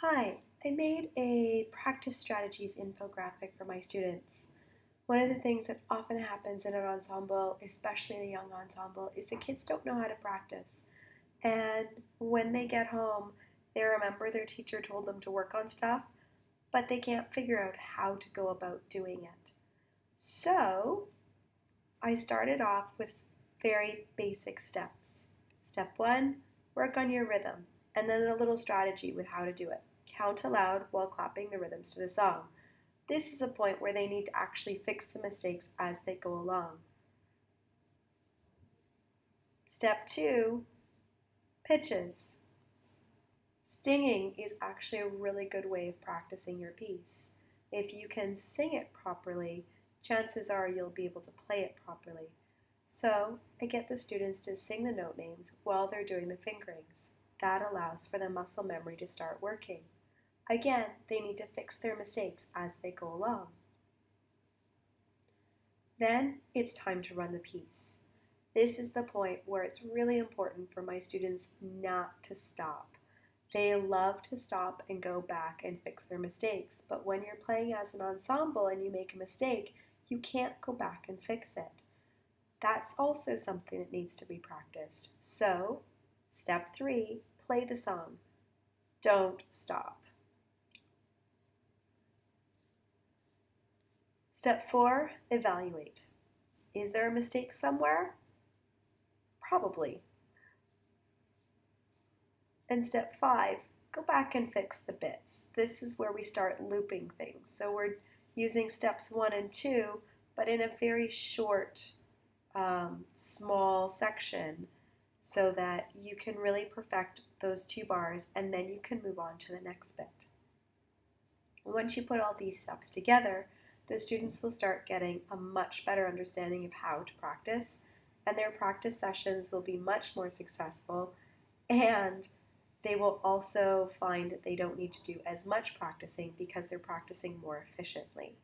Hi, I made a practice strategies infographic for my students. One of the things that often happens in an ensemble, especially in a young ensemble, is the kids don't know how to practice. And when they get home, they remember their teacher told them to work on stuff, but they can't figure out how to go about doing it. So I started off with very basic steps. Step one, work on your rhythm, and then a little strategy with how to do it. Count aloud while clapping the rhythms to the song. This is a point where they need to actually fix the mistakes as they go along. Step two, pitches. Singing is actually a really good way of practicing your piece. If you can sing it properly, chances are you'll be able to play it properly. So I get the students to sing the note names while they're doing the fingerings. That allows for the muscle memory to start working. Again, they need to fix their mistakes as they go along. Then it's time to run the piece. This is the point where it's really important for my students not to stop. They love to stop and go back and fix their mistakes, but when you're playing as an ensemble and you make a mistake, you can't go back and fix it. That's also something that needs to be practiced. So, step three, play the song. Don't stop. Step four, evaluate. Is there a mistake somewhere? Probably. And step five, go back and fix the bits. This is where we start looping things. So we're using steps one and two, but in a very short, small section so that you can really perfect those two bars and then you can move on to the next bit. Once you put all these steps together, the students will start getting a much better understanding of how to practice, and their practice sessions will be much more successful, and they will also find that they don't need to do as much practicing because they're practicing more efficiently.